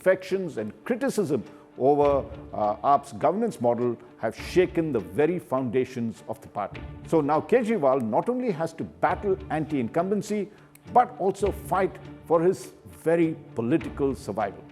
defections and criticism over AAP's governance model have shaken the very foundations of the party. So now Kejriwal not only has to battle anti-incumbency, but also fight for his very political survival.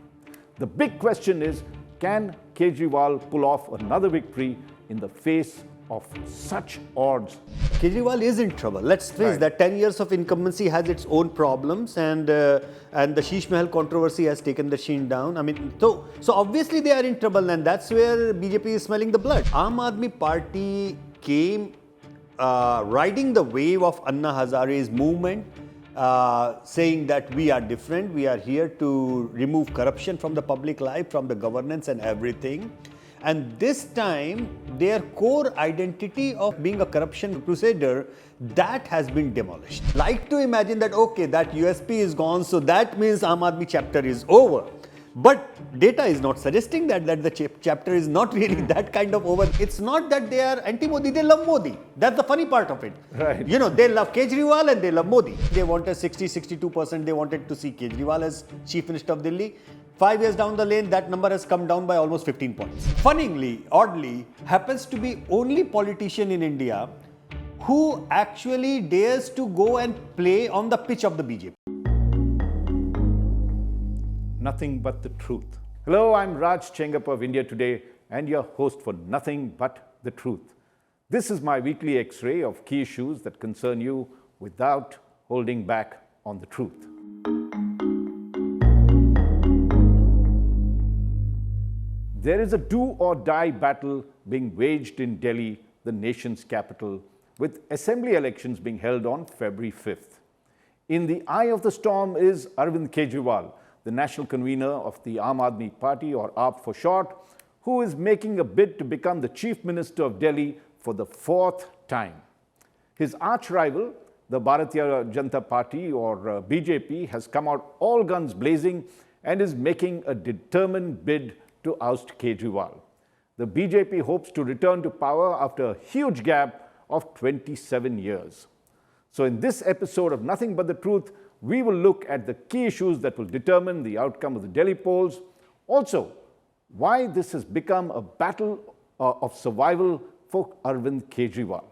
The big question is, can Kejriwal pull off another victory in the face of such odds? Kejriwal is in trouble. Let's face that 10 years of incumbency has its own problems, and the Sheesh Mahal controversy has taken the sheen down. I mean, so obviously they are in trouble, and that's where BJP is smelling the blood. Aam Aadmi Party came riding the wave of Anna Hazare's movement, saying that we are different, we are here to remove corruption from the public life, from the governance and everything. And this time, their core identity of being a corruption crusader, that has been demolished. Like to imagine that, okay, that USP is gone, so that means Aam Aadmi chapter is over. But data is not suggesting that the chapter is not really that kind of over. It's not that they are anti-Modi, they love Modi. That's the funny part of it. Right. You know, they love Kejriwal and they love Modi. They wanted 62% they wanted to see Kejriwal as Chief Minister of Delhi. 5 years down the lane, that number has come down by almost 15 points. Funnily, oddly, happens to be only politician in India who actually dares to go and play on the pitch of the BJP. Nothing but the truth. Hello, I'm Raj Chengappa of India Today and your host for Nothing But the Truth. This is my weekly X-ray of key issues that concern you without holding back on the truth. There is a do-or-die battle being waged in Delhi, the nation's capital, with assembly elections being held on February 5th. In the eye of the storm is Arvind Kejriwal, the national convener of the Aam Aadmi Party, or AAP for short, who is making a bid to become the Chief Minister of Delhi for the 4th time. His arch-rival, the Bharatiya Janata Party, or BJP, has come out all guns blazing and is making a determined bid to oust Kejriwal. The BJP hopes to return to power after a huge gap of 27 years. So in this episode of Nothing But the Truth, we will look at the key issues that will determine the outcome of the Delhi polls. Also, why this has become a battle of survival for Arvind Kejriwal.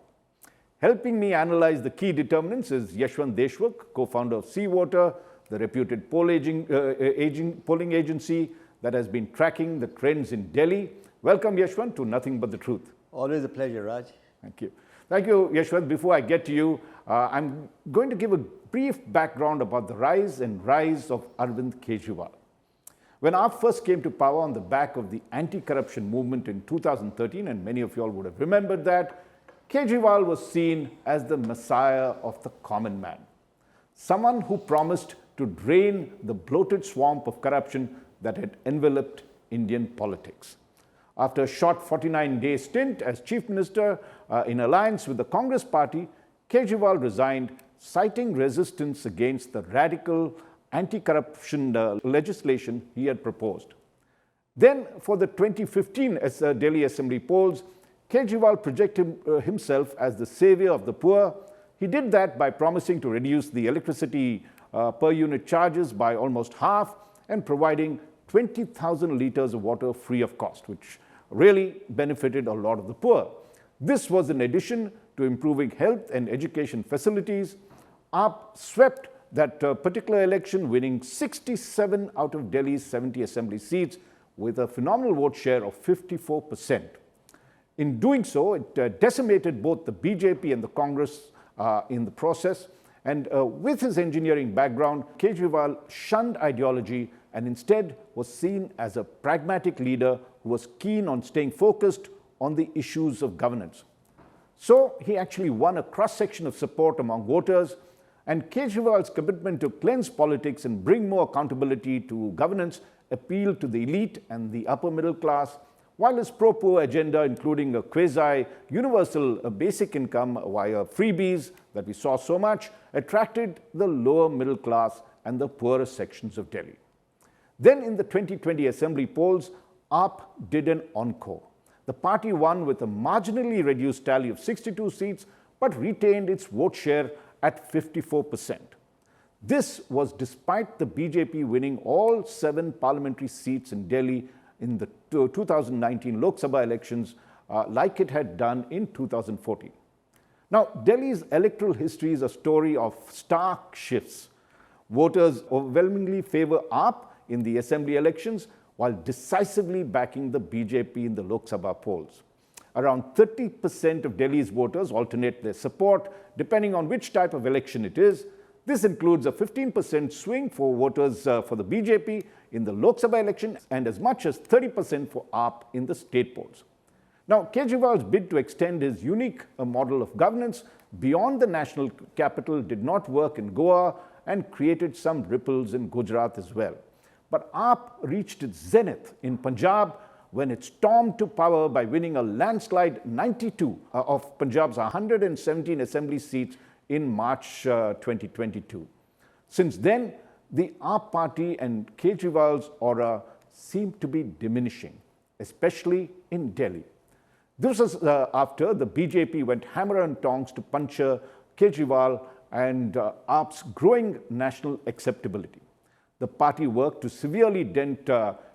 Helping me analyze the key determinants is Yashwant Deshmukh, co-founder of Seawater, the reputed polling agency that has been tracking the trends in Delhi. Welcome, Yashwant, to Nothing But the Truth. Always a pleasure, Raj. Thank you. Thank you, Yashwant. Before I get to you, I'm going to give a brief background about the rise of Arvind Kejriwal. When AAP first came to power on the back of the anti-corruption movement in 2013, and many of you all would have remembered that, Kejriwal was seen as the messiah of the common man. Someone who promised to drain the bloated swamp of corruption that had enveloped Indian politics. After a short 49-day stint as Chief Minister in alliance with the Congress Party, Kejriwal resigned, citing resistance against the radical anti-corruption legislation he had proposed. Then, for the 2015 Delhi Assembly polls, Kejriwal projected himself as the savior of the poor. He did that by promising to reduce the electricity per unit charges by almost half and providing 20,000 liters of water free of cost, which really benefited a lot of the poor. This was in addition to improving health and education facilities. AAP swept that particular election, winning 67 out of Delhi's 70 assembly seats with a phenomenal vote share of 54%. In doing so, it decimated both the BJP and the Congress in the process. And with his engineering background, Kejriwal shunned ideology and instead was seen as a pragmatic leader who was keen on staying focused on the issues of governance. So he actually won a cross-section of support among voters, and Kejriwal's commitment to cleanse politics and bring more accountability to governance appealed to the elite and the upper middle class, while his pro-poor agenda, including a quasi-universal basic income via freebies that we saw so much, attracted the lower middle class and the poorer sections of Delhi. Then in the 2020 assembly polls, AAP did an encore. The party won with a marginally reduced tally of 62 seats, but retained its vote share at 54%. This was despite the BJP winning all 7 parliamentary seats in Delhi in the 2019 Lok Sabha elections, like it had done in 2014. Now, Delhi's electoral history is a story of stark shifts. Voters overwhelmingly favor AAP in the assembly elections, while decisively backing the BJP in the Lok Sabha polls. Around 30% of Delhi's voters alternate their support depending on which type of election it is. This includes a 15% swing for voters for the BJP in the Lok Sabha election and as much as 30% for AAP in the state polls. Now, Kejriwal's bid to extend his unique model of governance beyond the national capital did not work in Goa and created some ripples in Gujarat as well. But AAP reached its zenith in Punjab when it stormed to power by winning a landslide 92 of Punjab's 117 assembly seats in March 2022. Since then, the AAP party and Kejriwal's aura seem to be diminishing, especially in Delhi. This was after the BJP went hammer and tongs to puncture Kejriwal and AAP's growing national acceptability. The party worked to severely dent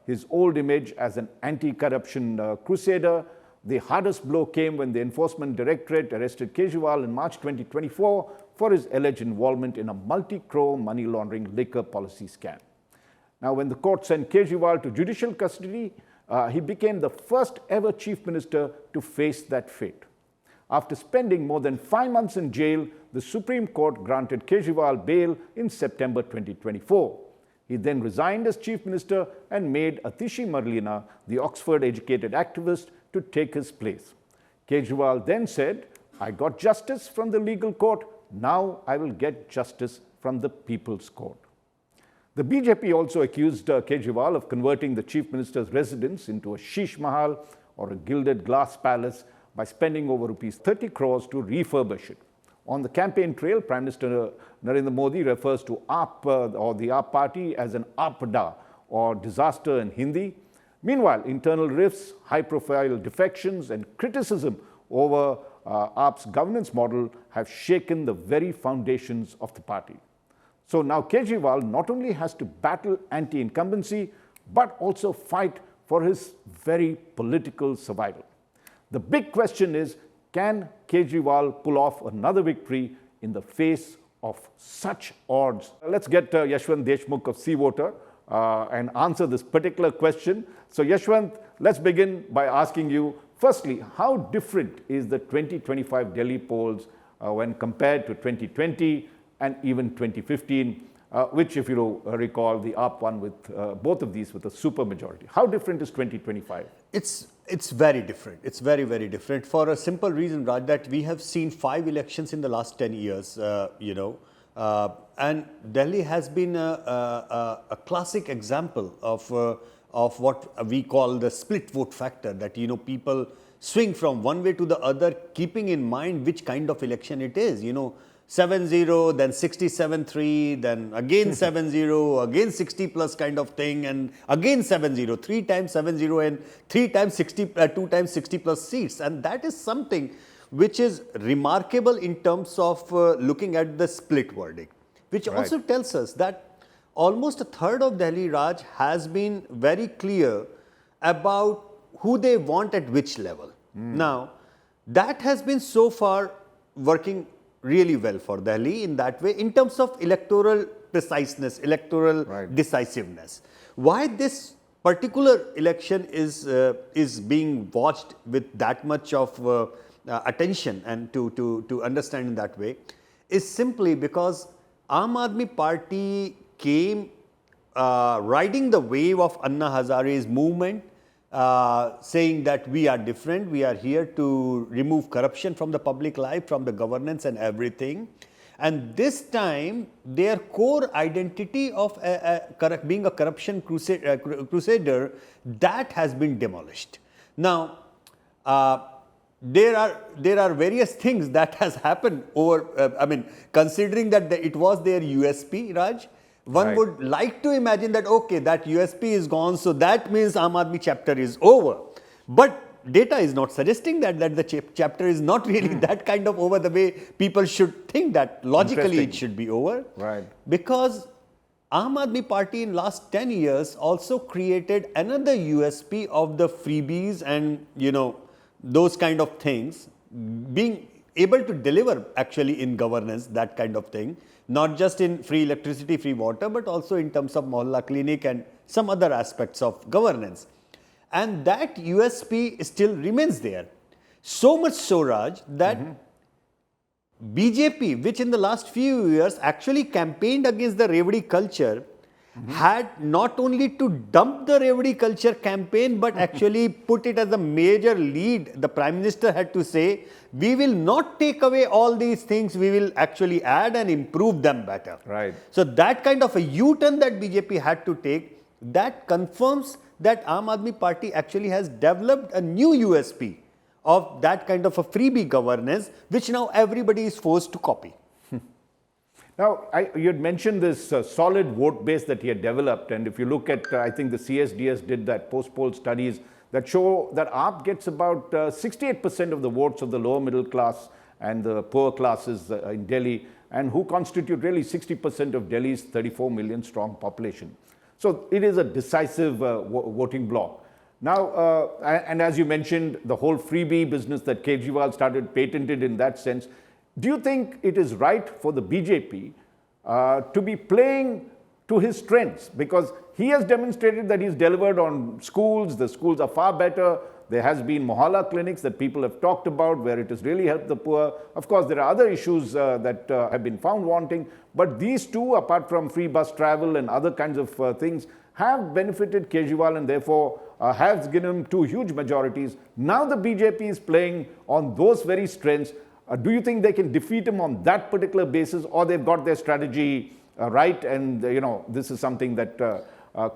his old image as an anti-corruption crusader. The hardest blow came when the Enforcement Directorate arrested Kejriwal in March 2024 for his alleged involvement in a multi-crore money laundering liquor policy scam. Now, when the court sent Kejriwal to judicial custody, he became the first ever chief minister to face that fate. After spending more than 5 months in jail, the Supreme Court granted Kejriwal bail in September 2024. He then resigned as chief minister and made Atishi Marlina, the Oxford-educated activist, to take his place. Kejriwal then said, "I got justice from the legal court, now I will get justice from the people's court." The BJP also accused Kejriwal of converting the chief minister's residence into a sheesh mahal or a gilded glass palace by spending over rupees 30 crores to refurbish it. On the campaign trail, Prime Minister Narendra Modi refers to AAP or the AAP party as an Apada or disaster in Hindi. Meanwhile, internal rifts, high-profile defections and criticism over AAP's governance model have shaken the very foundations of the party. So now Kejriwal not only has to battle anti-incumbency, but also fight for his very political survival. The big question is, can Kejriwal pull off another victory in the face of such odds? Let's get Yashwant Deshmukh of Sea Voter and answer this particular question. So Yashwant, let's begin by asking you, firstly, how different is the 2025 Delhi polls when compared to 2020 and even 2015, which, if you recall, the AAP won with both of these with a super majority. How different is 2025? It's very different. It's very, very different for a simple reason, Raj, that we have seen 5 elections in the last 10 years, and Delhi has been a classic example of what we call the split vote factor, that, people swing from one way to the other, keeping in mind which kind of election it is, 7-0, then 67-3, then again 7-0, again 60 plus kind of thing, and again 7-0, 3 times 7-0 and 3 times 60, 2 times 60 plus seats. And that is something which is remarkable in terms of looking at the split verdict, which also tells us that almost a third of Delhi, Raj, has been very clear about who they want at which level. Now, that has been so far working really well for Delhi in that way, in terms of electoral preciseness, electoral decisiveness. Why this particular election is being watched with that much of attention and to understand in that way is simply because Aam Aadmi Party came riding the wave of Anna Hazare's movement, saying that we are different, we are here to remove corruption from the public life, from the governance and everything. And this time, their core identity of being a corruption crusader, that has been demolished. Now, there are various things that has happened over, considering that it was their USP, Raj. One would like to imagine that, okay, that USP is gone, so that means Aam Aadmi chapter is over. But data is not suggesting that the chapter is not really that kind of over the way people should think that logically it should be over. Right. Because Aam Aadmi Party in last 10 years also created another USP of the freebies and, those kind of things, being able to deliver actually in governance, that kind of thing, not just in free electricity, free water, but also in terms of Mohalla Clinic and some other aspects of governance. And that USP still remains there. So much so, Raj, that BJP, which in the last few years actually campaigned against the Revdi culture, had not only to dump the Revdi culture campaign, but actually put it as a major lead. The Prime Minister had to say, we will not take away all these things, we will actually add and improve them better. Right. So that kind of a U-turn that BJP had to take, that confirms that Aam Aadmi Party actually has developed a new USP of that kind of a freebie governance, which now everybody is forced to copy. Now, you had mentioned this solid vote base that he had developed, and if you look at, I think the CSDS did that post-poll studies that show that AAP gets about 68% of the votes of the lower middle class and the poor classes in Delhi, and who constitute really 60% of Delhi's 34 million strong population. So it is a decisive voting bloc. Now, and as you mentioned, the whole freebie business that Kejriwal started patented in that sense. Do you think it is right for the BJP to be playing to his strengths? Because he has demonstrated that he's delivered on schools. The schools are far better. There has been Mohalla clinics that people have talked about where it has really helped the poor. Of course, there are other issues that have been found wanting. But these two, apart from free bus travel and other kinds of things, have benefited Kejriwal and therefore has given him two huge majorities. Now the BJP is playing on those very strengths. Do you think they can defeat him on that particular basis, or they've got their strategy right and, this is something that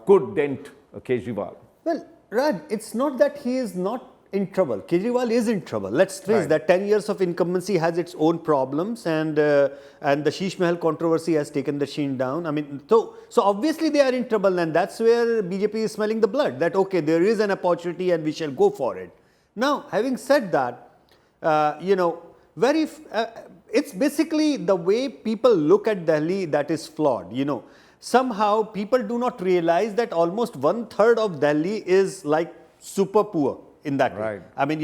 could dent Kejriwal? Well, Raj, it's not that he is not in trouble. Kejriwal is in trouble. Let's face that 10 years of incumbency has its own problems, and the Sheesh Mahal controversy has taken the sheen down. I mean, so obviously they are in trouble, and that's where BJP is smelling the blood, that okay, there is an opportunity and we shall go for it. Now, having said that, it's basically the way people look at Delhi that is flawed. Somehow people do not realize that almost 1/3 of Delhi is like super poor in that way. I mean,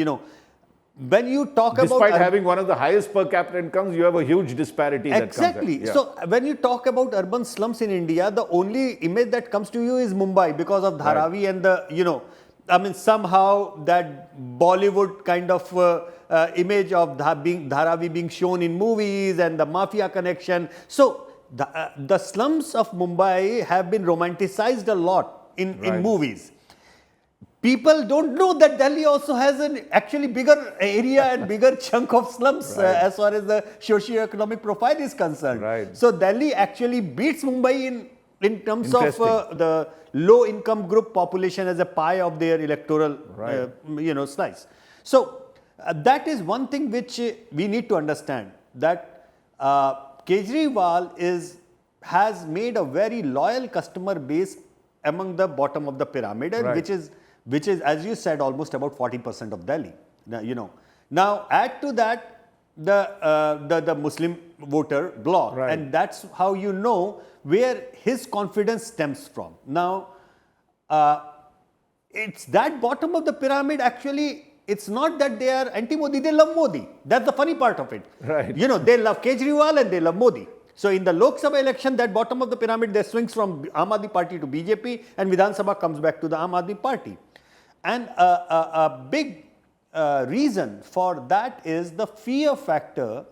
when you talk about... Despite having one of the highest per capita incomes, you have a huge disparity exactly. that comes. So when you talk about urban slums in India, the only image that comes to you is Mumbai because of Dharavi and the, I mean, somehow that Bollywood kind of image of Dharavi being shown in movies and the mafia connection. So the slums of Mumbai have been romanticized a lot in movies. People don't know that Delhi also has an actually bigger area and bigger chunk of slums as far as the socio-economic profile is concerned. So Delhi actually beats Mumbai in terms of the low income group population as a pie of their electoral slice. So that is one thing which we need to understand, that Kejriwal has made a very loyal customer base among the bottom of the pyramid, and which is, as you said, almost about 40% of Delhi. Now add to that the Muslim voter bloc, and that's how you know where his confidence stems from. Now, it's that bottom of the pyramid actually. It's not that they are anti-Modi, they love Modi. That's the funny part of it. They love Kejriwal and they love Modi. So in the Lok Sabha election, that bottom of the pyramid, they swings from Aam Aadmi Party to BJP, and Vidhan Sabha comes back to the Aam Aadmi Party. And a big reason for that is the fear factor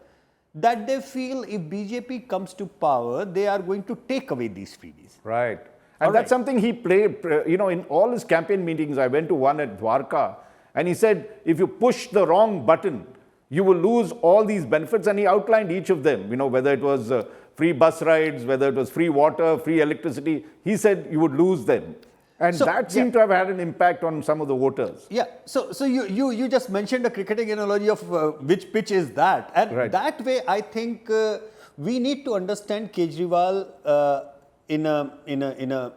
that they feel if BJP comes to power, they are going to take away these freebies. And that's something he played, in all his campaign meetings. I went to one at Dwarka, and he said, if you push the wrong button, you will lose all these benefits. And he outlined each of them, whether it was free bus rides, whether it was free water, free electricity. He said you would lose them. And so, that seemed to have had an impact on some of the voters. So you just mentioned a cricketing analogy of which pitch is that. And that way, I think we need to understand Kejriwal in a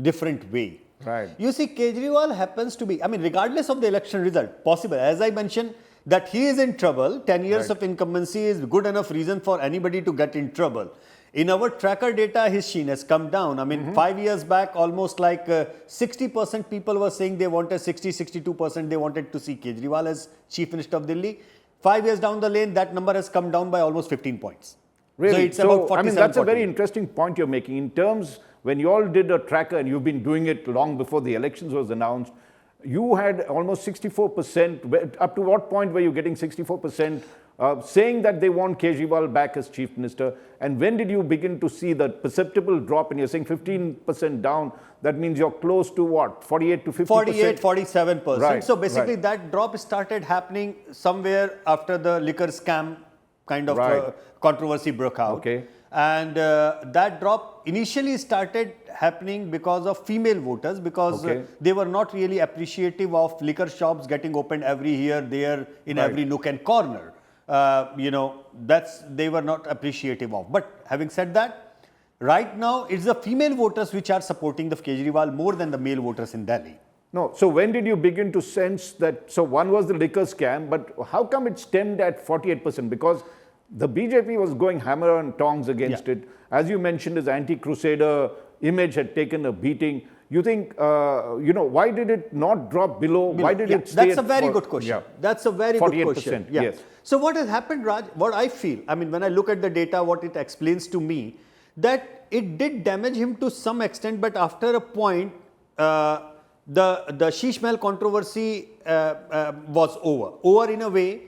different way. Right. You see, Kejriwal happens to be, I mean, regardless of the election result, possible, as I mentioned, that he is in trouble. 10 years of incumbency is good enough reason for anybody to get in trouble. In our tracker data, his sheen has come down. I mean, 5 years back, almost like 60% people were saying they wanted 62% they wanted to see Kejriwal as Chief Minister of Delhi. 5 years down the lane, that number has come down by almost 15 points. Really? So it's about 47, I mean, that's a very 48. interesting point you're making. In terms, when you all did a tracker, and you've been doing it long before the elections was announced, you had almost 64%. Up to what point were you getting 64% saying that they want Kejriwal back as Chief Minister? And when did you begin to see that perceptible drop? And you're saying 15% down. That means you're close to what? 48 to 50%? 48, 47%. Right, So basically that drop started happening somewhere after the liquor scam kind of controversy broke out. Okay. And that drop initially started happening because of female voters, because they were not really appreciative of liquor shops getting opened every here, there, in every nook and corner. You know, they were not appreciative of. But having said that, right now it's the female voters which are supporting the Kejriwal more than the male voters in Delhi. No. So when did you begin to sense that? So one was the liquor scam, but how come it stemmed at 48%? Because the BJP was going hammer and tongs against it. As you mentioned, his anti-crusader image had taken a beating. You think, you know, why did it not drop below? Why did it stay? That's a very good question. That's a very good question. 48%, yes. So what has happened, Raj, what I feel, I mean, when I look at the data, what it explains to me, that it did damage him to some extent, but after a point, the Sheesh Mahal controversy was over in a way.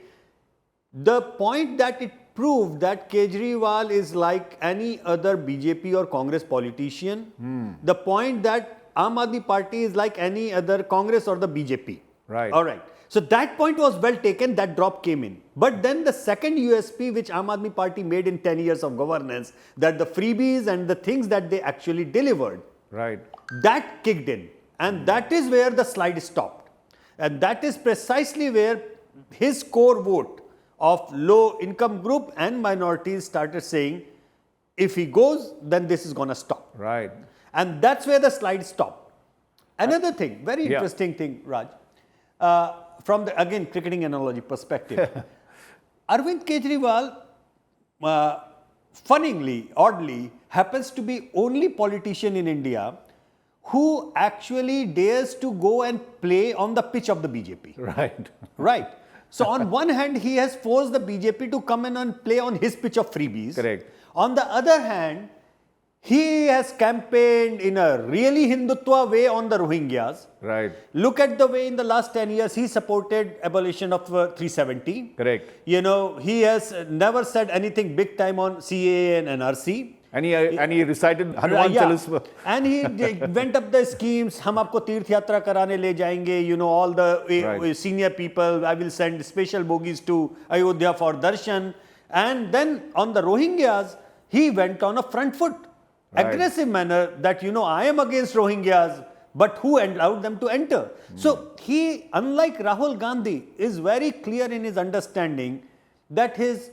The point that it proved that Kejriwal is like any other BJP or Congress politician. The point that Aam Aadmi Party is like any other Congress or the BJP. Right. All right. So that point was well taken, that drop came in. But then the second USP which Aam Aadmi Party made in 10 years of governance, that the freebies and the things that they actually delivered, that kicked in. And that is where the slide stopped. And that is precisely where his core vote of low income group and minorities started saying, if he goes, then this is going to stop. Right. And that's where the slide stopped. Another thing, very interesting thing, Raj, from the, again, cricketing analogy perspective, Arvind Kejriwal, funnily, oddly, happens to be only politician in India who actually dares to go and play on the pitch of the BJP. Right. Right. So on one hand, he has forced the BJP to come in and play on his pitch of freebies. Correct. On the other hand, he has campaigned in a really Hindutva way on the Rohingyas. Right. Look at the way in the last 10 years he supported abolition of 370. Correct. You know, he has never said anything big time on CAA and NRC. And he recited Hanuman Chalisma. And he went up the schemes, hum aapko Tirth Yatra karane le jayenge, you know, all the senior people, I will send special bogies to Ayodhya for darshan. And then on the Rohingyas, he went on a front foot, aggressive manner that, you know, I am against Rohingyas, but who allowed them to enter? So he, unlike Rahul Gandhi, is very clear in his understanding that his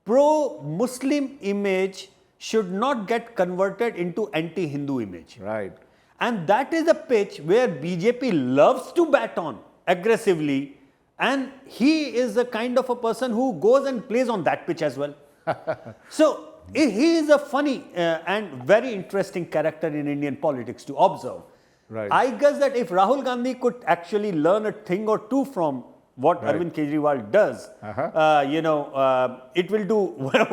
pro-Muslim image should not get converted into anti-Hindu image. Right. And that is a pitch where BJP loves to bat on aggressively, and he is the kind of a person who goes and plays on that pitch as well. So he is a funny and very interesting character in Indian politics to observe. Right. I guess that if Rahul Gandhi could actually learn a thing or two from what Arvind Kejriwal does, you know, it will do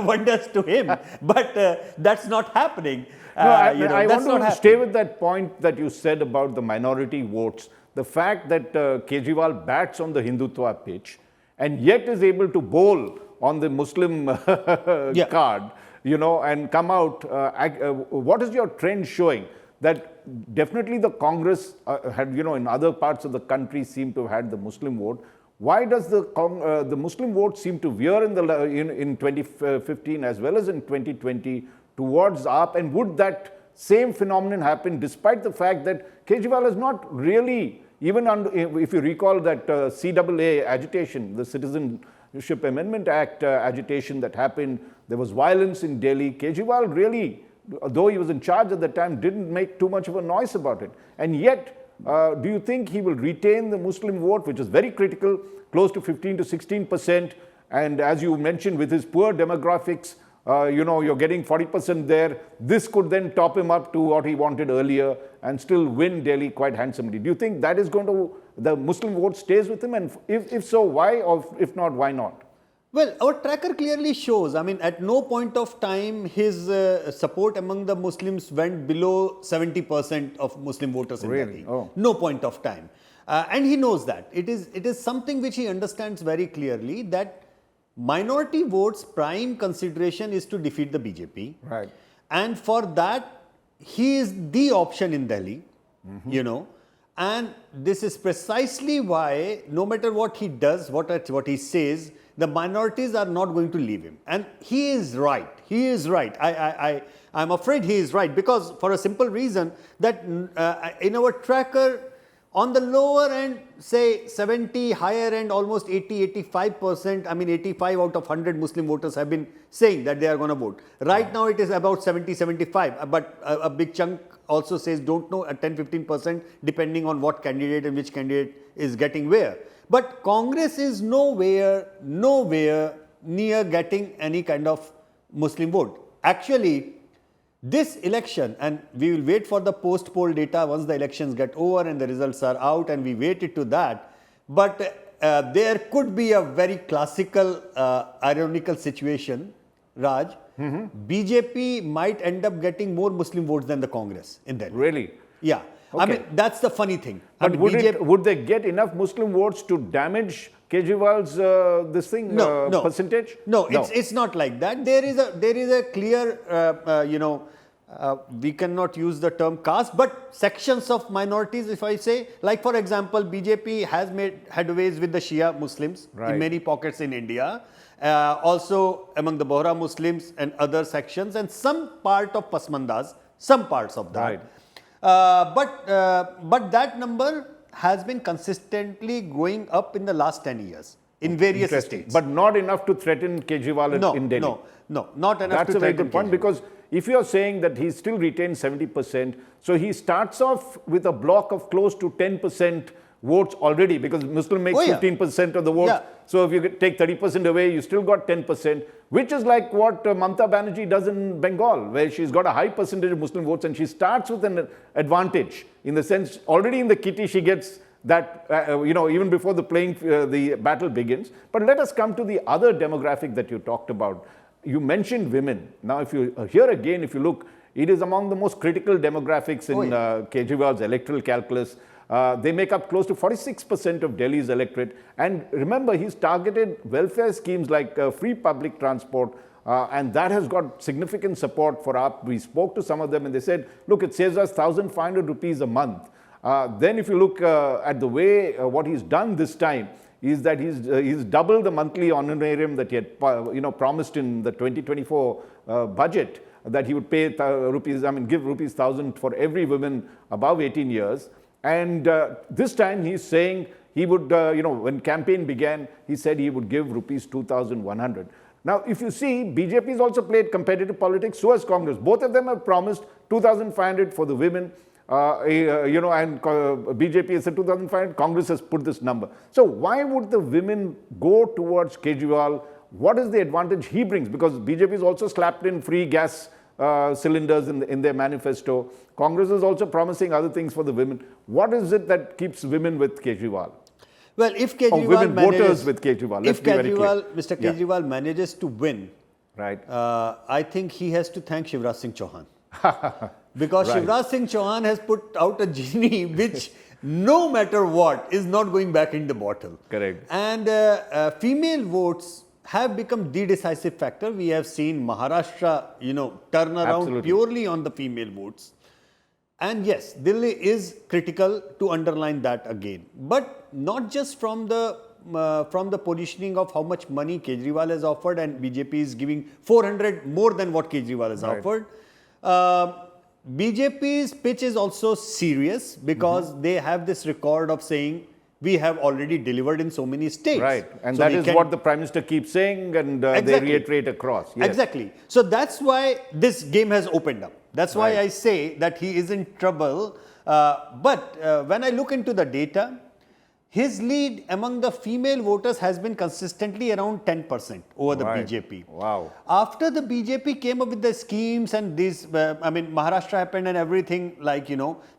wonders to him. But that's not happening. No, I want to stay with that point that you said about the minority votes. The fact that Kejriwal bats on the Hindutva pitch and yet is able to bowl on the Muslim card, you know, and come out. What is your trend showing? That definitely the Congress had, you know, in other parts of the country seem to have had the Muslim vote. Why does the Muslim vote seem to veer in 2015 as well as in 2020 towards AAP? And would that same phenomenon happen despite the fact that Kejriwal is not really, even if you recall that CAA agitation, the Citizenship Amendment Act agitation that happened, there was violence in Delhi. Kejriwal really, though he was in charge at the time, didn't make too much of a noise about it. And yet, do you think he will retain the Muslim vote, which is very critical, close to 15 to 16%? And as you mentioned, with his poor demographics, you're getting 40% there. This could then top him up to what he wanted earlier and still win Delhi quite handsomely. Do you think that is going to, the Muslim vote stays with him? And if so, why? Or if not, why not? Well, our tracker clearly shows, I mean, at no point of time his support among the Muslims went below 70% of Muslim voters in Delhi. Oh. No point of time. And he knows that. It is something which he understands very clearly, that minority votes' prime consideration is to defeat the BJP. Right. And for that, he is the option in Delhi, And this is precisely why, no matter what he does, what he says, the minorities are not going to leave him. And he is right. He is right. I'm afraid he is right, because for a simple reason that in our tracker, on the lower end, say 70, higher end, almost 80, 85%, I mean 85 out of 100 Muslim voters have been saying that they are going to vote. Right now it is about 70, 75, but a big chunk also says don't know, at 10, 15%, depending on what candidate and which candidate is getting where. But Congress is nowhere near getting any kind of Muslim vote. Actually, this election, and we will wait for the post-poll data once the elections get over and the results are out, and we waited to that. But there could be a very classical, ironical situation, Raj. BJP might end up getting more Muslim votes than the Congress in Delhi. Really? Yeah. Okay. I mean, that's the funny thing. But would they get enough Muslim votes to damage Kejriwal's percentage? No, it's not like that. There is a clear, we cannot use the term caste, but sections of minorities, if I say, like for example, BJP has made headways with the Shia Muslims in many pockets in India, also among the Bohra Muslims and other sections, and some part of Pasmandas, some parts of that. Right. But that number has been consistently going up in the last 10 years in various states. But not enough to threaten Kejriwal in Delhi. No, not enough That's to threaten a very good point, Kejriwal. because if you're saying that he still retains 70%, so he starts off with a block of close to 10% votes already, because Muslim makes 15% of the votes. Yeah. So if you take 30% away, you still got 10%, which is like what Mamata Banerjee does in Bengal, where she's got a high percentage of Muslim votes, and she starts with an advantage in the sense, already in the kitty she gets that, even before the battle begins. But let us come to the other demographic that you talked about. You mentioned women. Now, if you here again, if you look, it is among the most critical demographics in Kejriwal's electoral calculus. They make up close to 46% of Delhi's electorate. And remember, he's targeted welfare schemes like free public transport, and that has got significant support for AAP. We spoke to some of them and they said, look, it saves us 1,500 rupees a month. Then if you look at the way what he's done this time, is that he's doubled the monthly honorarium that he had promised in the 2024 budget, that he would pay give rupees 1,000 for every woman above 18 years. And this time he's saying he would, when campaign began, he said he would give rupees 2,100. Now, if you see, BJP has also played competitive politics, so has Congress. Both of them have promised 2,500 for the women, and BJP has said 2,500, Congress has put this number. So why would the women go towards Kejriwal? What is the advantage he brings? Because BJP has also slapped in free gas cylinders in their manifesto. Congress is also promising other things for the women. What is it that keeps women with Kejriwal? Well, if Kejriwal women voters with Kejriwal. If Mr. Kejriwal manages to win, right, I think he has to thank Shivraj Singh Chauhan. Because Shivraj Singh Chauhan has put out a genie which, no matter what, is not going back in the bottle. Correct. And female votes have become the decisive factor. We have seen Maharashtra, turn around purely on the female votes. And yes, Delhi is critical, to underline that again. But not just from the positioning of how much money Kejriwal has offered, and BJP is giving 400 more than what Kejriwal has offered. BJP's pitch is also serious because they have this record of saying, we have already delivered in so many states. Right, and so that is what the Prime Minister keeps saying, and they reiterate across. Yes. Exactly. So that's why this game has opened up. That's why I say that he is in trouble But when I look into the data, his lead among the female voters has been consistently around 10% over the BJP. Wow. After the BJP came up with the schemes and this, Maharashtra happened and everything, like,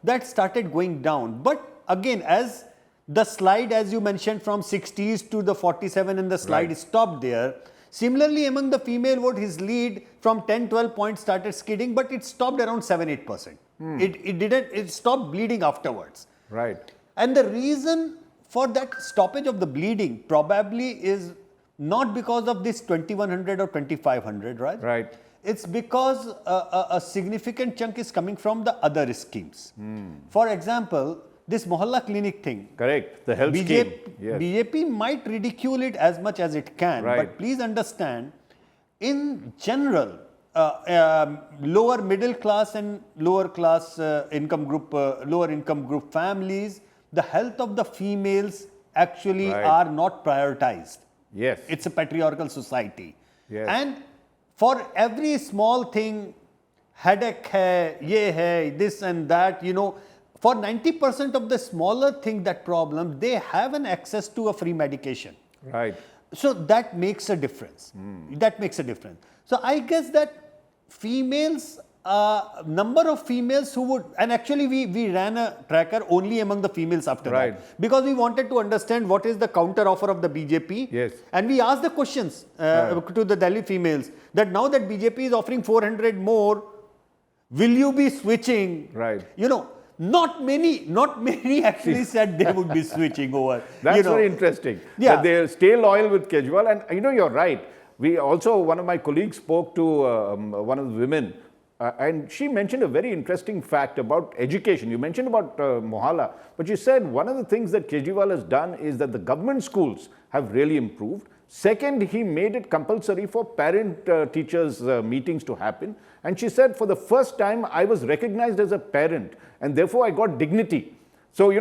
that started going down. But again, as the slide, as you mentioned, from 60s to the 47 and the slide stopped there. Similarly, among the female vote, his lead from 10-12 points started skidding, but it stopped around 7-8%. It stopped bleeding afterwards. Right. And the reason for that stoppage of the bleeding probably is not because of this 2100 or 2500, right? Right. It's because a significant chunk is coming from the other schemes. For example, this Mohalla clinic thing. Correct. The health scheme. Yes. BJP might ridicule it as much as it can, but please understand, in general, lower middle class and lower class income group, lower income group families, the health of the females actually are not prioritized. Yes. It's a patriarchal society. Yes. And for every small thing, headache hai, ye hai, this and that, for 90% of the smaller thing, that problem, they have an access to a free medication. Right. So that makes a difference. That makes a difference. So I guess that females, number of females who would, and actually we ran a tracker only among the females after that, because we wanted to understand what is the counter offer of the BJP. Yes. And we asked the questions to the Delhi females that now that BJP is offering 400 more, will you be switching? Right. Not many actually said they would be switching over. That's very interesting. Yeah. That they stay loyal with Kejriwal. And you're right. We also, one of my colleagues spoke to one of the women, and she mentioned a very interesting fact about education. You mentioned about Mohalla, but she said one of the things that Kejriwal has done is that the government schools have really improved. Second, he made it compulsory for parent-teachers meetings to happen. And she said, for the first time, I was recognized as a parent, and therefore I got dignity. So,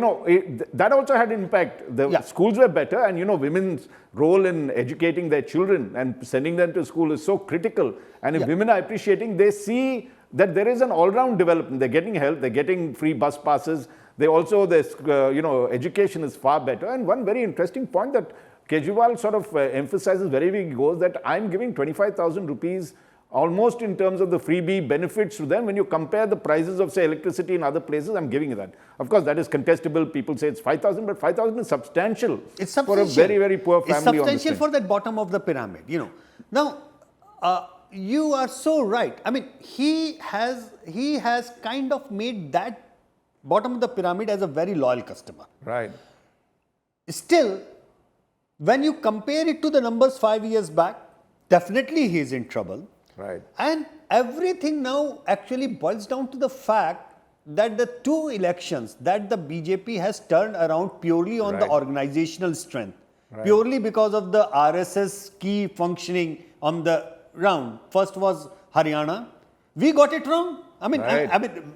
that also had impact. The schools were better, and, women's role in educating their children and sending them to school is so critical. And if women are appreciating, they see that there is an all-round development. They're getting help, they're getting free bus passes. They also, education is far better. And one very interesting point that Kejriwal sort of emphasizes wherever he goes, that I'm giving 25,000 rupees almost in terms of the freebie benefits to them. When you compare the prices of, say, electricity in other places, I'm giving you that. Of course, that is contestable. People say it's 5,000, but 5,000 is substantial. It's substantial. For a very, very poor family. It's substantial for that bottom of the pyramid, Now, you are so right. I mean, he has kind of made that bottom of the pyramid as a very loyal customer. Right. Still, when you compare it to the numbers 5 years back, definitely he is in trouble. Right. And everything now actually boils down to the fact that the two elections that the BJP has turned around purely on the organizational strength, purely because of the RSS key functioning on the round. First was Haryana. We got it wrong. I mean,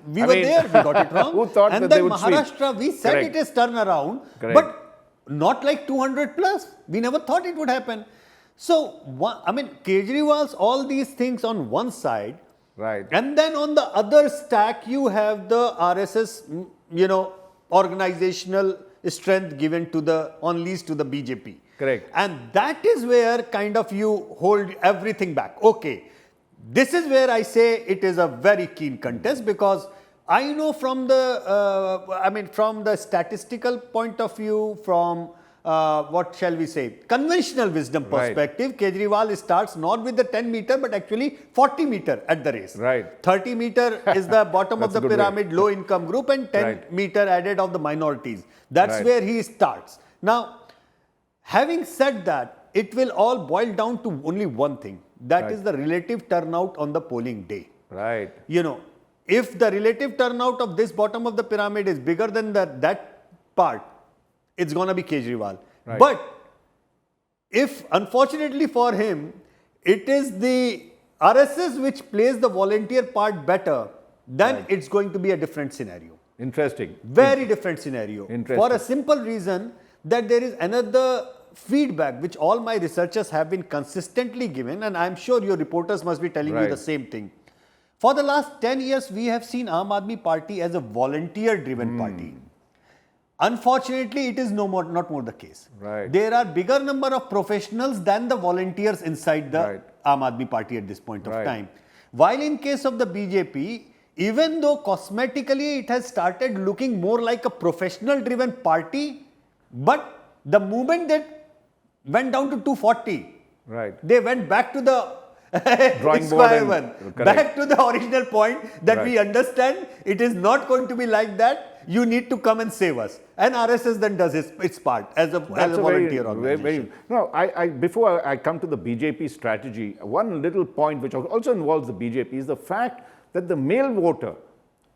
we were there, we got it wrong. Who thought and that then they would Maharashtra, sweep? we said it is turned around, but not like 200 plus. We never thought it would happen. So, Kejriwal's all these things on one side, and then on the other stack, you have the RSS, organizational strength given to the, unleashed to the BJP. Correct. And that is where kind of you hold everything back. Okay, this is where I say it is a very keen contest, because I know from the, from the statistical point of view, from what shall we say, conventional wisdom perspective, Kejriwal starts not with the 10 meter, but actually 40 meter at the race. 30 meter is the bottom of the pyramid, low income group, and 10 meter added of the minorities. That's where he starts. Now, having said that, it will all boil down to only one thing. That is the relative turnout on the polling day. If the relative turnout of this bottom of the pyramid is bigger than that part, it's going to be Kejriwal. But if, unfortunately for him, it is the RSS which plays the volunteer part better, then it's going to be a different scenario. Interesting. Very different scenario. For a simple reason that there is another feedback which all my researchers have been consistently given, and I'm sure your reporters must be telling you the same thing. For the last 10 years, we have seen Aam Aadmi Party as a volunteer-driven party. Unfortunately, it is not more the case. Right. There are bigger number of professionals than the volunteers inside the Aam Aadmi Party at this point of time. While in case of the BJP, even though cosmetically it has started looking more like a professional-driven party, but the moment that went down to 240, they went back to the drawing board back to the original point that we understand it is not going to be like that. You need to come and save us. And RSS then does its part as a volunteer organization. Before I come to the BJP strategy, one little point which also involves the BJP is the fact that the male voter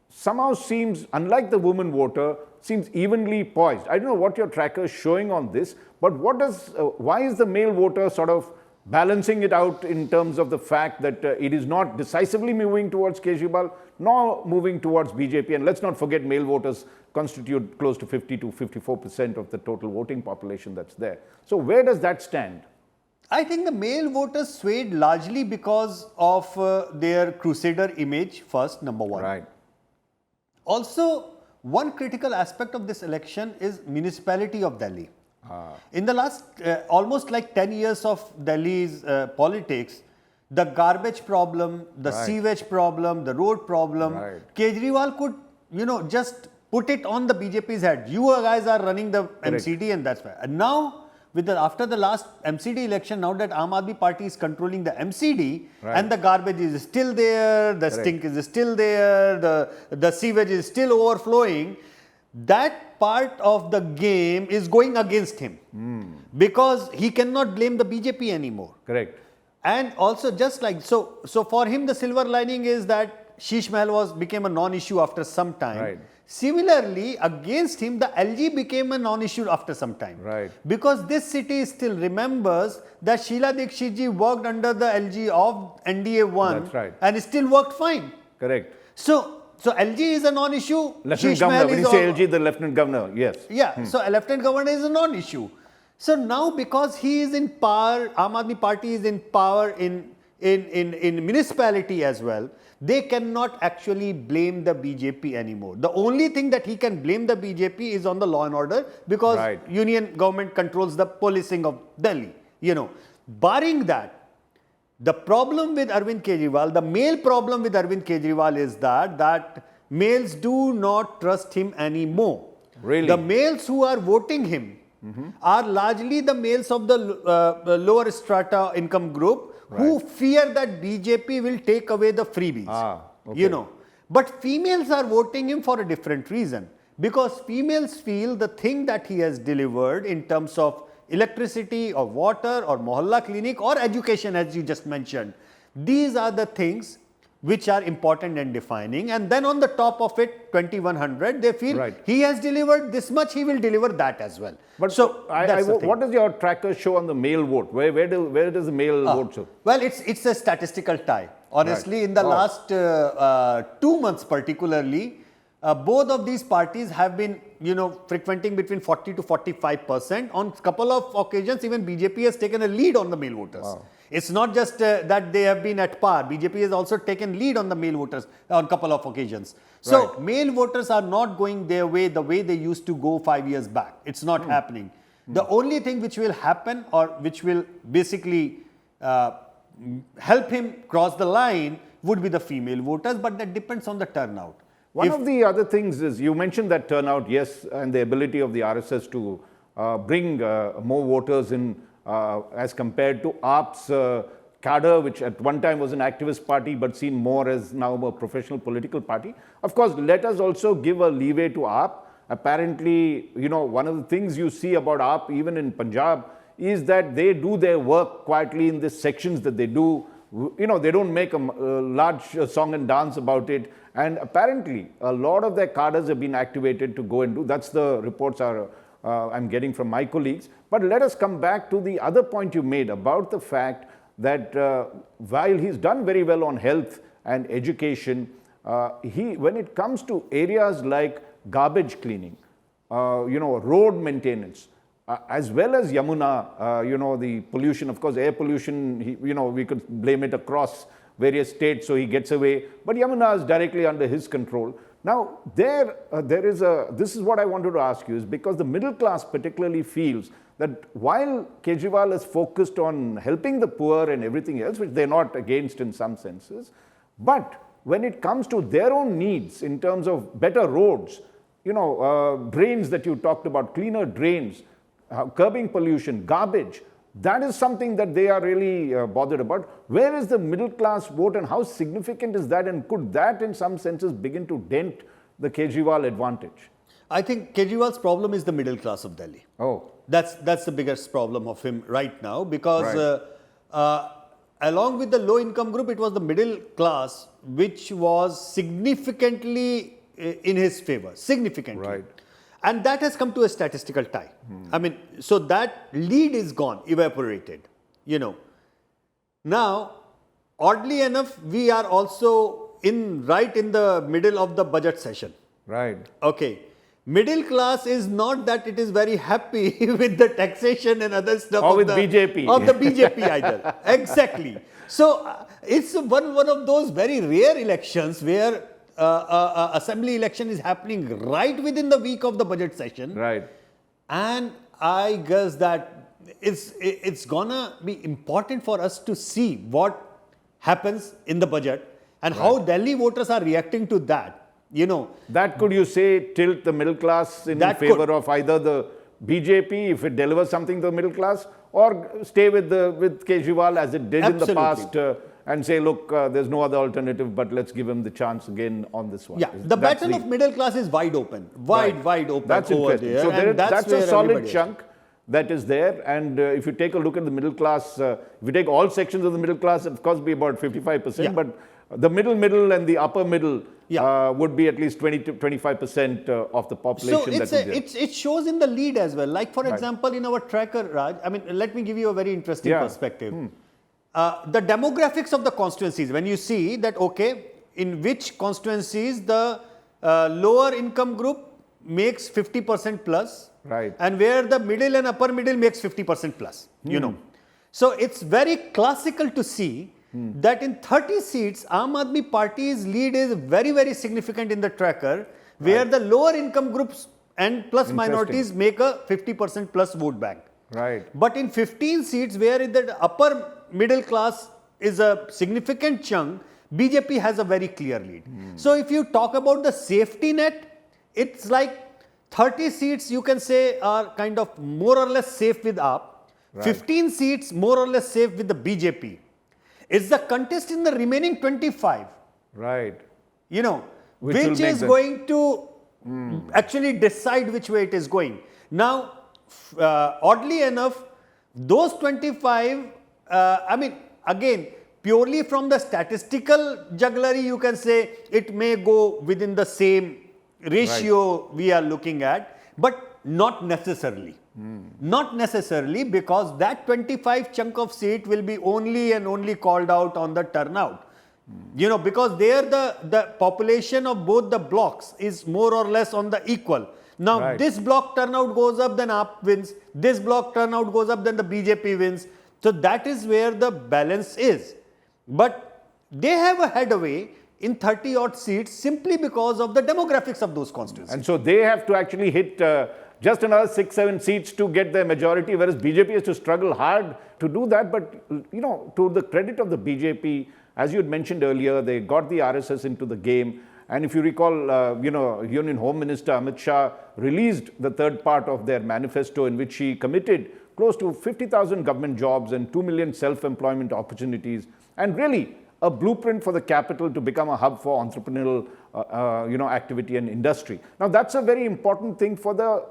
somehow seems, unlike the woman voter, seems evenly poised. I don't know what your tracker is showing on this, but why is the male voter sort of balancing it out in terms of the fact that it is not decisively moving towards Kejriwal, nor moving towards BJP. And let's not forget, male voters constitute close to 50 to 54% of the total voting population that's there. So where does that stand? I think the male voters swayed largely because of their crusader image, first, number one. Also, one critical aspect of this election is municipality of Delhi. In the last almost like 10 years of Delhi's politics, the garbage problem, the sewage problem, the road problem, Kejriwal could, just put it on the BJP's head. You guys are running the MCD and that's why. And now, after the last MCD election, now that Aam Aadmi Party is controlling the MCD and the garbage is still there, the stink is still there, the sewage is still overflowing, that part of the game is going against him because he cannot blame the BJP anymore. And also just like, so for him the silver lining is that Sheesh Mahal became a non-issue after some time. Similarly, against him, the LG became a non-issue after some time. Because this city still remembers that Sheila Dikshit ji worked under the LG of NDA 1 and it still worked fine. So LG is a non-issue. Lieutenant Governor, when you say LG, the Lieutenant Governor, yes. So a Lieutenant Governor is a non-issue. So now because he is in power, Aam Aadmi Party is in power in municipality as well, they cannot actually blame the BJP anymore. The only thing that he can blame the BJP is on the law and order because union government controls the policing of Delhi. Barring that, the problem with Arvind Kejriwal, the male problem with Arvind Kejriwal is that males do not trust him anymore. The males who are voting him are largely the males of the lower strata income group who fear that BJP will take away the freebies. But females are voting him for a different reason because females feel the thing that he has delivered in terms of electricity or water or mohalla clinic or education, as you just mentioned. These are the things which are important and defining. And then on the top of it, 2100, they feel he has delivered this much, he will deliver that as well. But so, what does your tracker show on the male vote? Where does the male vote show? Well, it's a statistical tie. Honestly, in the last 2 months particularly, both of these parties have been, frequenting between 40 to 45%. On a couple of occasions, even BJP has taken a lead on the male voters. It's not just that they have been at par. BJP has also taken lead on the male voters on a couple of occasions. So, male voters are not going their way the way they used to go 5 years back. It's not happening. The only thing which will happen or which will basically help him cross the line would be the female voters, but that depends on the turnout. One of the other things is, you mentioned that turnout, yes, and the ability of the RSS to bring more voters in as compared to AAP's cadre, which at one time was an activist party but seen more as now a professional political party. Of course, let us also give a leeway to AAP. Apparently, one of the things you see about AAP, even in Punjab, is that they do their work quietly in the sections that they do. They don't make a large song and dance about it. And apparently, a lot of their cadres have been activated to go and do. That's the reports I'm getting from my colleagues. But let us come back to the other point you made about the fact that while he's done very well on health and education, when it comes to areas like garbage cleaning, road maintenance, as well as Yamuna, the pollution, of course, air pollution, we could blame it across various states, so he gets away. But Yamuna is directly under his control. Now, this is what I wanted to ask you, is because the middle class particularly feels that while Kejriwal is focused on helping the poor and everything else, which they're not against in some senses, but when it comes to their own needs in terms of better roads, drains that you talked about, cleaner drains, curbing pollution, garbage, that is something that they are really bothered about. Where is the middle class vote and how significant is that, and could that in some senses begin to dent the Kejriwal advantage? I think Kejriwal's problem is the middle class of Delhi. Oh. That's the biggest problem of him right now, because along with the low income group, it was the middle class which was significantly in his favor, significantly. Right. And that has come to a statistical tie. I mean, so that lead is gone, evaporated, Now, oddly enough, we are also right in the middle of the budget session. Right. Okay. Middle class is not that it is very happy with the taxation and other stuff. Or with BJP. Of the BJP either. Exactly. So, it's one of those very rare elections where assembly election is happening right within the week of the budget session. Right. And I guess that it's gonna be important for us to see what happens in the budget and how Delhi voters are reacting to that. That could, you say, tilt the middle class in favor of either the BJP if it delivers something to the middle class, or stay with Kejriwal as it did Absolutely. in the past and say, look, there's no other alternative, but let's give him the chance again on this one. Yeah, the battle of middle class is wide open, wide open. That's over interesting. there. So that's a solid chunk that is there. And if you take a look at the middle class, if you take all sections of the middle class, of course, be about 55%. Yeah. But the middle and the upper middle would be at least 20 to 25% of the population. So it shows in the lead as well. Like, for example, in our tracker, Raj, I mean, let me give you a very interesting perspective. The demographics of the constituencies, when you see that, okay, in which constituencies the lower income group makes 50% plus, right, and where the middle and upper middle makes 50% plus, So it's very classical to see that in 30 seats, Aam Aadmi Party's lead is very, very significant in the tracker, where the lower income groups and plus minorities make a 50% plus vote bank. Right. But in 15 seats, where the upper middle class is a significant chunk, BJP has a very clear lead. So if you talk about the safety net, it's like 30 seats you can say are kind of more or less safe with AAP, 15 seats more or less safe with the BJP. It's the contest in the remaining 25. Right. Which is going to actually decide which way it is going. Now, oddly enough, those 25, I mean, again, purely from the statistical jugglery, you can say it may go within the same ratio we are looking at, but not necessarily. Not necessarily, because that 25 chunk of seat will be only and only called out on the turnout. Because there the population of both the blocks is more or less on the equal. Now, this block turnout goes up, then AAP wins. This block turnout goes up, then the BJP wins. So that is where the balance is. But they have a headway in 30 odd seats simply because of the demographics of those constituencies. And so they have to actually hit just another 6-7 seats to get their majority, whereas BJP has to struggle hard to do that. But, to the credit of the BJP, as you had mentioned earlier, they got the RSS into the game. And if you recall, Union Home Minister Amit Shah released the third part of their manifesto, in which he committed close to 50,000 government jobs and 2 million self-employment opportunities, and really a blueprint for the capital to become a hub for entrepreneurial activity and industry. Now, that's a very important thing for the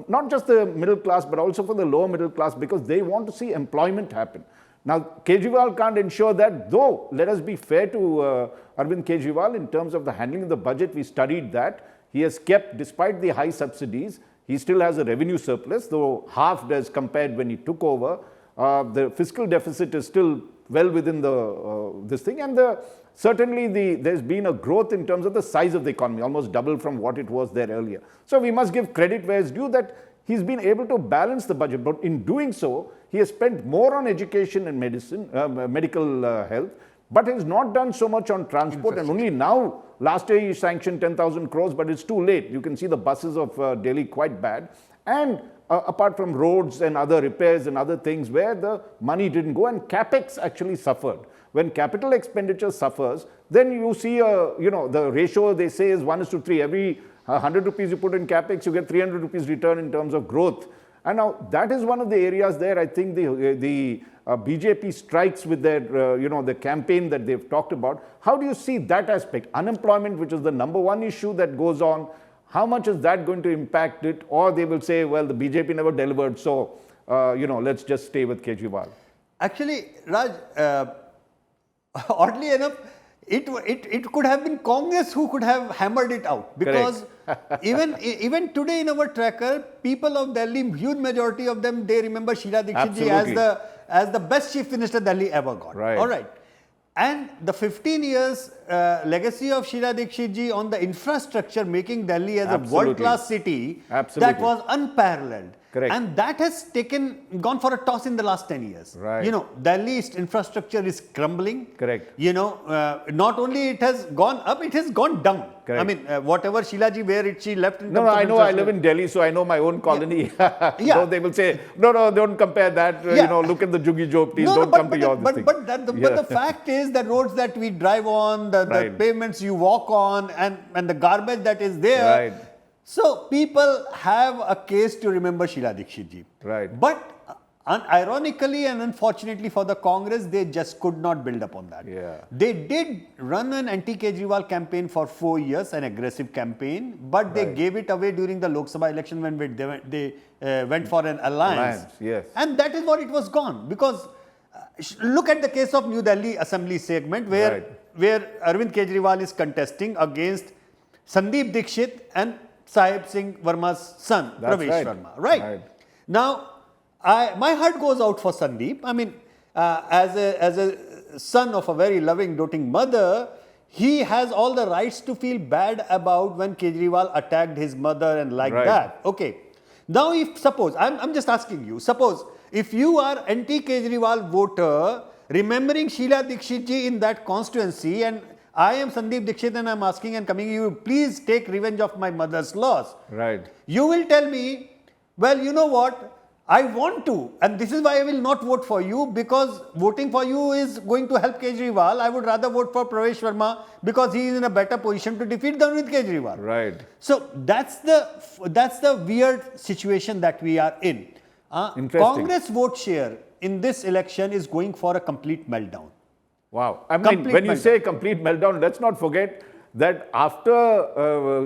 not just the middle class, but also for the lower middle class, because they want to see employment happen. Now, Kejriwal can't ensure that, though let us be fair to Arvind Kejriwal in terms of the handling of the budget. We studied that. He has kept, despite the high subsidies, he still has a revenue surplus, though halved as compared when he took over. The fiscal deficit is still well within this thing, and certainly there's been a growth in terms of the size of the economy, almost double from what it was there earlier. So we must give credit where it's due that he's been able to balance the budget, but in doing so, he has spent more on education and medicine, medical health, but has not done so much on transport. And only now, last year he sanctioned 10,000 crores, but it's too late. You can see the buses of Delhi quite bad. And apart from roads and other repairs and other things where the money didn't go, and capex actually suffered. When capital expenditure suffers, then you see, the ratio they say is 1:3. Every 100 rupees you put in capex, you get 300 rupees return in terms of growth. And now that is one of the areas there I think the BJP strikes with their, the campaign that they've talked about. How do you see that aspect? Unemployment, which is the number one issue that goes on, how much is that going to impact it? Or they will say, well, the BJP never delivered, so, let's just stay with Kejriwal. Actually, Raj, oddly enough, it could have been Congress who could have hammered it out, because even today in our tracker, people of Delhi, huge majority of them, they remember Sheila Dikshit ji as the best chief minister Delhi ever got. Right. All right. And the 15 years legacy of Sheila Dikshit ji on the infrastructure, making Delhi as a world-class city, that was unparalleled. Correct. And that has gone for a toss in the last 10 years. Right. Delhi's infrastructure is crumbling. Correct. Not only it has gone up, it has gone down. Correct. I mean, whatever Sheila ji, where she left in No, I know, I live in Delhi, so I know my own colony. Yeah. So they will say, no, don't compare that. Look at the Juggi Joptis, don't come to your thing. But the fact is, the roads that we drive on, the pavements you walk on, and the garbage that is there. Right. So people have a case to remember Sheila Dikshit ji. Right. But ironically and unfortunately for the Congress, they just could not build upon that. Yeah. They did run an anti-Kejriwal campaign for 4 years, an aggressive campaign, but they gave it away during the Lok Sabha election when they went for an alliance. Yes. And that is what it was gone. Because look at the case of New Delhi Assembly segment where Arvind Kejriwal is contesting against Sandeep Dikshit and Sahib Singh Verma's son, Pravesh Verma. Right. Now, my heart goes out for Sandeep. I mean, as a son of a very loving, doting mother, he has all the rights to feel bad about when Kejriwal attacked his mother and that. Okay. Now, if suppose, I'm just asking you, suppose if you are anti-Kejriwal voter, remembering Sheila Dikshit ji in that constituency, and I am Sandeep Dikshit and I'm asking and coming you, please take revenge of my mother's loss. Right. You will tell me, well, you know what, I want to, and this is why I will not vote for you, because voting for you is going to help Kejriwal. I would rather vote for Pravesh Verma because he is in a better position to defeat Arvind Kejriwal. Right. So that's the weird situation that we are in. Congress vote share in this election is going for a complete meltdown. Wow. I mean, when you say complete meltdown, let's not forget that after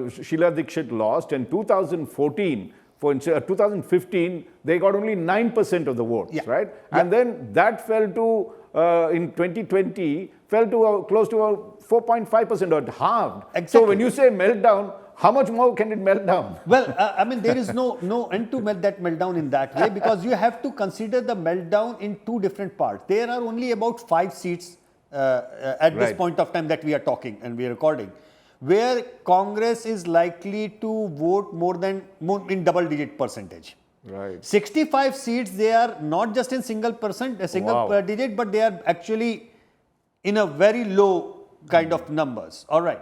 Sheila Dikshit lost in 2014, for 2015, they got only 9% of the votes, right? Yeah. And then that fell to, in 2020, fell to close to 4.5% or halved. Exactly. So when you say meltdown, how much more can it melt down? Well, I mean, there is no end to that meltdown in that way, because you have to consider the meltdown in two different parts. There are only about 5 seats at this point of time that we are talking and we are recording, where Congress is likely to vote more in double-digit percentage. Right. 65 seats, they are not just in single digit, but they are actually in a very low kind of numbers. All right.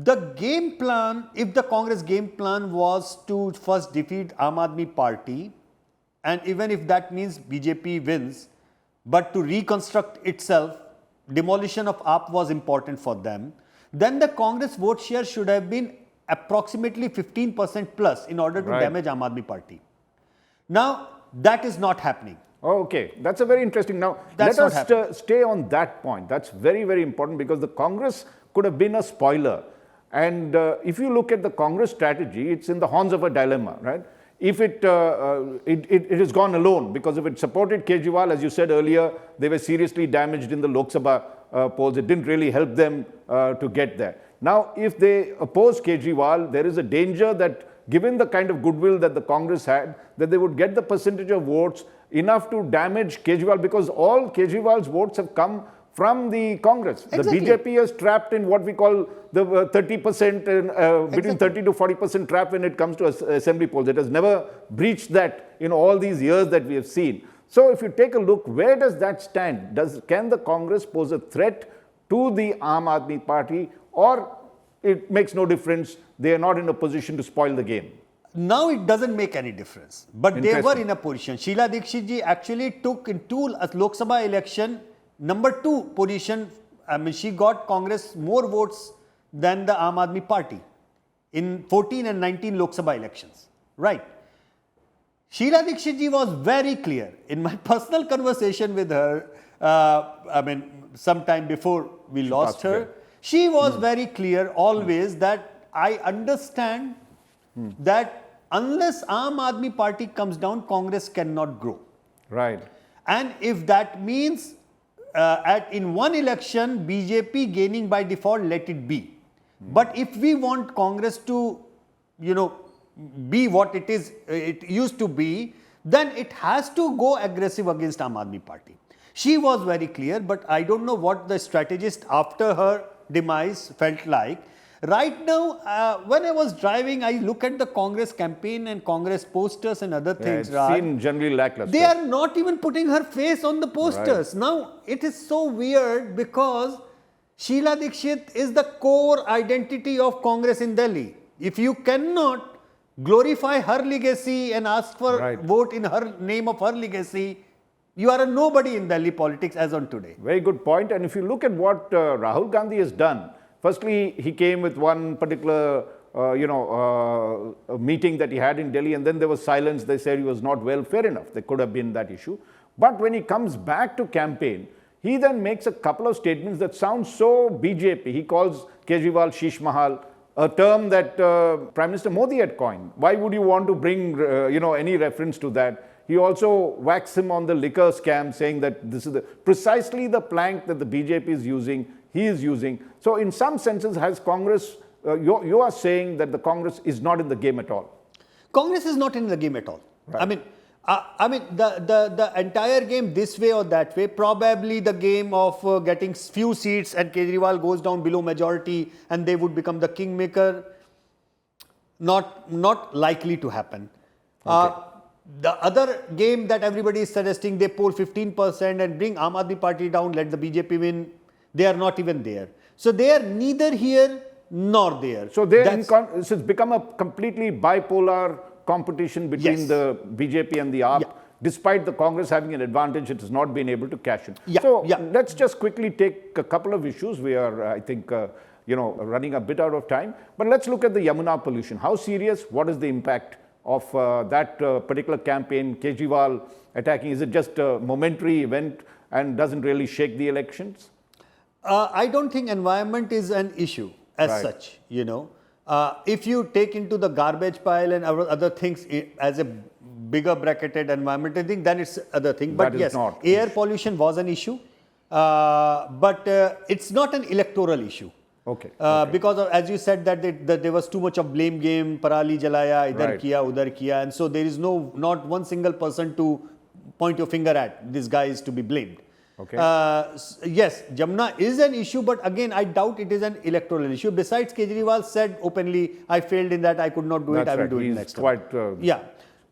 The game plan, if the Congress game plan was to first defeat Aam Aadmi Party, and even if that means BJP wins, but to reconstruct itself, demolition of AAP was important for them, then the Congress vote share should have been approximately 15% plus in order to damage Aam Aadmi Party. Now, that is not happening. Okay, that's a very interesting. Now, let us stay on that point. That's very, very important, because the Congress could have been a spoiler. And if you look at the Congress strategy, it's in the horns of a dilemma, right? If it has gone alone, because if it supported Kejriwal, as you said earlier, they were seriously damaged in the Lok Sabha polls. It didn't really help them to get there. Now, if they oppose Kejriwal, there is a danger that, given the kind of goodwill that the Congress had, that they would get the percentage of votes enough to damage Kejriwal, because all Kejriwal's votes have come from the Congress. Exactly. The BJP is trapped in what we call the 30%, between 30 to 40% trap when it comes to assembly polls. It has never breached that in all these years that we have seen. So if you take a look, where does that stand? Can the Congress pose a threat to the Aam Aadmi Party, or it makes no difference, they are not in a position to spoil the game? Now it doesn't make any difference, but they were in a position. Sheila Dikshit ji actually took in two Lok Sabha election number 2 position. I mean, she got Congress more votes than the Aam Aadmi Party in 14 and 19 Lok Sabha elections, right? Sheila Dikshit ji was very clear. In my personal conversation with her, I mean, sometime before we lost her, she was very clear always that I understand that unless Aam Aadmi Party comes down, Congress cannot grow. Right. And if that means in one election, BJP gaining by default, let it be. But if we want Congress to, be what it used to be, then it has to go aggressive against Aam Aadmi Party. She was very clear, but I don't know what the strategist after her demise felt like. Right now, when I was driving, I look at the Congress campaign and Congress posters and other things. It seemed generally lackluster. They are not even putting her face on the posters. Right. Now, it is so weird because Sheila Dikshit is the core identity of Congress in Delhi. If you cannot glorify her legacy and ask for vote in her name of her legacy, you are a nobody in Delhi politics as on today. Very good point. And if you look at what Rahul Gandhi has done, firstly, he came with one particular, meeting that he had in Delhi, and then there was silence. They said he was not well. Fair enough. There could have been that issue. But when he comes back to campaign, he then makes a couple of statements that sound so BJP. He calls Kejriwal Sheesh Mahal, a term that Prime Minister Modi had coined. Why would you want to bring, any reference to that? He also whacks him on the liquor scam, saying that this is precisely the plank that the BJP is using, he is using. So in some senses, has Congress, you are saying that the Congress is not in the game at all? Congress is not in the game at all. Right. I mean, the entire game this way or that way, probably the game of getting few seats and Kejriwal goes down below majority and they would become the kingmaker, not likely to happen. Okay. The other game that everybody is suggesting, they poll 15% and bring Aam Aadmi Party down, let the BJP win, they are not even there. So they are neither here nor there. So it's become a completely bipolar competition between the BJP and the AAP. Despite the Congress having an advantage, it has not been able to cash in. Let's just quickly take a couple of issues. We are, I think, running a bit out of time. But let's look at the Yamuna pollution. How serious? What is the impact of that particular campaign? Kejriwal attacking, is it just a momentary event and doesn't really shake the elections? I don't think environment is an issue as such, if you take into the garbage pile and other things as a bigger bracketed environmental thing, then it's other thing. But yes, air pollution was an issue, but it's not an electoral issue. Okay. Because as you said that there was too much of blame game, parali jalaya, idhar kiya, udhar kiya, and so there is not one single person to point your finger at. This guy is to be blamed. Okay. Yes, Jamuna is an issue, but again, I doubt it is an electoral issue. Besides, Kejriwal said openly, I failed in that, I could not do it, I will do it next time.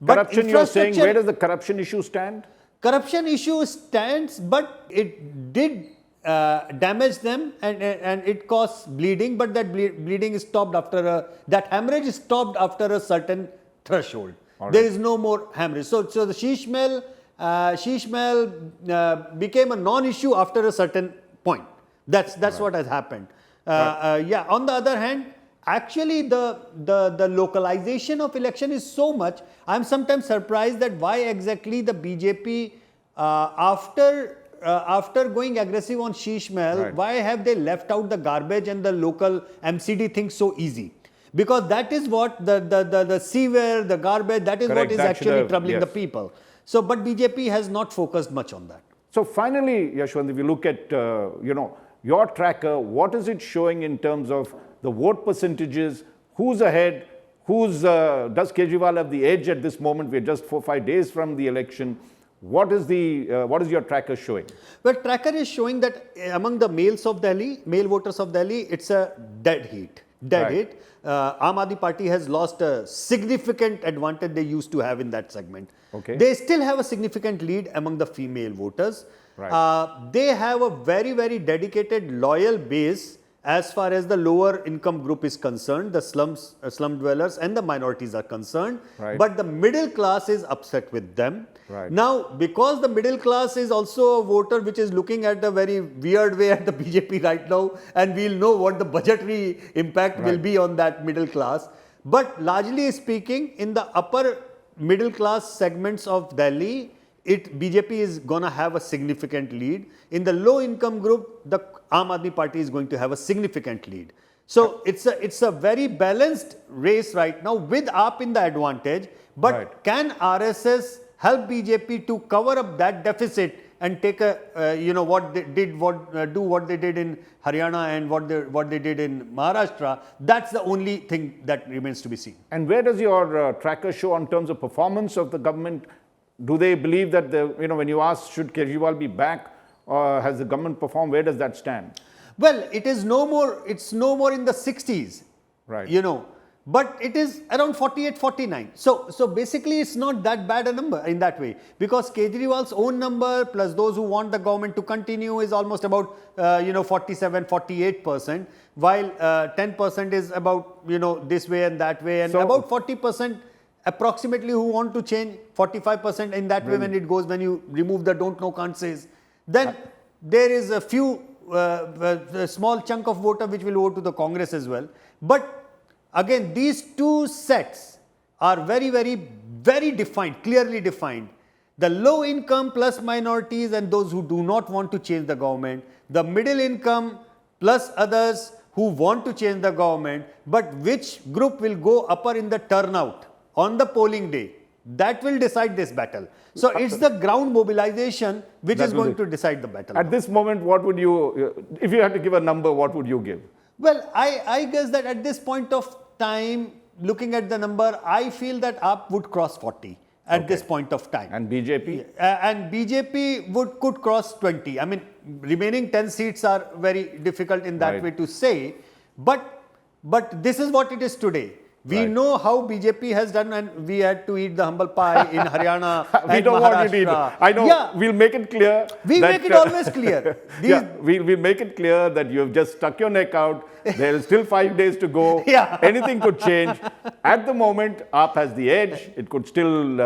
Corruption, you're saying, where does the corruption issue stand? Corruption issue stands, but it did damage them and it caused bleeding, but that bleeding is stopped that hemorrhage is stopped after a certain threshold. There is no more hemorrhage. So the Sheesh Mahal became a non-issue after a certain point. That's what has happened. On the other hand, actually the localization of election is so much. I'm sometimes surprised that why exactly the BJP after going aggressive on Sheesh Mahal, why have they left out the garbage and the local MCD thing so easy? Because that is what the sewer, the garbage, that is what is actually troubling the people. So, but BJP has not focused much on that. So finally, Yashwant, if you look at, your tracker, what is it showing in terms of the vote percentages? Who's ahead? Does Kejriwal have the edge at this moment? We're just 4-5 days from the election. What is your tracker showing? Well, tracker is showing that among the male voters of Delhi, it's a dead heat. dead Right. hit. Aam Aadmi Party has lost a significant advantage they used to have in that segment. Okay. They still have a significant lead among the female voters. Right. They have a very, very dedicated, loyal base as far as the lower income group is concerned, the slum dwellers and the minorities are concerned. Right. But the middle class is upset with them. Right. Now, because the middle class is also a voter which is looking at a very weird way at the BJP right now, and we'll know what the budgetary impact will be on that middle class. But largely speaking, in the upper middle class segments of Delhi, BJP is going to have a significant lead. In the low income group, the Aam Aadmi Party is going to have a significant lead. So it's a very balanced race right now with AAP in the advantage. But can RSS help BJP to cover up that deficit and take what they did in Haryana and what they did in Maharashtra? That's the only thing that remains to be seen. And where does your tracker show in terms of performance of the government? Do they believe that when you ask should Kejriwal be back, or has the government performed? Where does that stand? Well, it is no more. It's no more in the 60s. Right. But it is around 48, 49. So basically, it's not that bad a number in that way, because Kejriwal's own number plus those who want the government to continue is almost about 47, 48%, while 10% is about this way and that way, and about 40%. Approximately who want to change, 45% in that way when it goes, when you remove the don't know, can't says. Then there is a few, a small chunk of voter which will vote to the Congress as well. But again, these two sets are very, very, very defined, clearly defined. The low income plus minorities and those who do not want to change the government, the middle income plus others who want to change the government, but which group will go upper in the turnout on the polling day, that will decide this battle. So it's the ground mobilization which is going to decide the battle. At this moment, what would you, if you had to give a number, what would you give? Well, I guess that at this point of time, looking at the number, I feel that AAP would cross 40 at this point of time. And BJP? And BJP could cross 20. I mean, remaining 10 seats are very difficult in that way to say. But this is what it is today. We know how BJP has done, and we had to eat the humble pie in Haryana We and don't want you to eat. Maharashtra. I know. We'll make it clear. We make it always clear. We'll make it clear that you have just stuck your neck out. There is still 5 days to go. Anything could change. At the moment, AAP has the edge. It could still,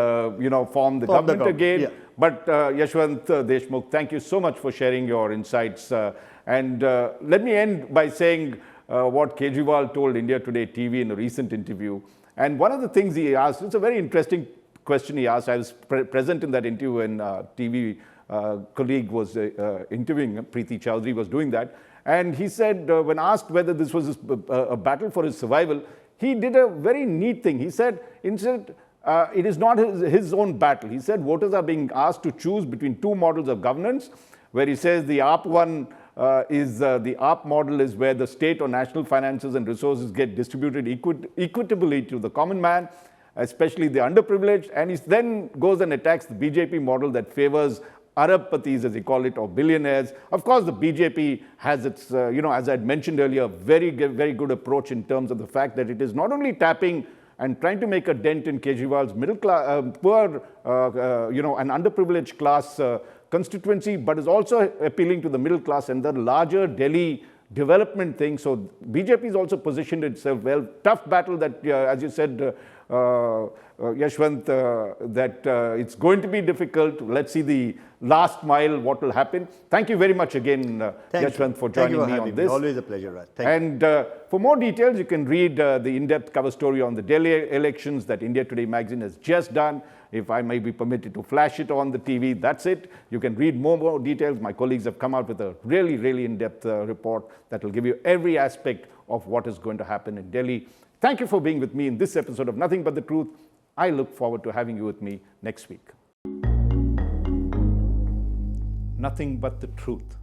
form the government again. But Yashwant, Deshmukh, thank you so much for sharing your insights. And let me end by saying what Kejriwal told India Today TV in a recent interview. And one of the things he asked, it's a very interesting question he asked. I was present in that interview when TV colleague was interviewing, Preeti Chowdhury was doing that. And he said, when asked whether this was a battle for his survival, he did a very neat thing. He said, instead, it is not his own battle. He said voters are being asked to choose between two models of governance, where he says the AAP one the AAP model is where the state or national finances and resources get distributed equitably to the common man, especially the underprivileged. And he then goes and attacks the BJP model that favors Arabpatis, as they call it, or billionaires. Of course, the BJP has its, as I had mentioned earlier, very good approach in terms of the fact that it is not only tapping and trying to make a dent in Kejriwal's middle class, poor, and underprivileged class constituency, but is also appealing to the middle class and the larger Delhi development thing. So BJP is also positioned itself well. Tough battle that, as you said, Yashwant, that it's going to be difficult. Let's see the last mile, what will happen. Thank you very much again, Yashwant, for joining me on this. Always a pleasure, Raj. And for more details, you can read the in-depth cover story on the Delhi elections that India Today magazine has just done. If I may be permitted to flash it on the TV, that's it. You can read more details. My colleagues have come out with a really in-depth report that will give you every aspect of what is going to happen in Delhi. Thank you for being with me in this episode of Nothing But the Truth. I look forward to having you with me next week. Nothing But the Truth.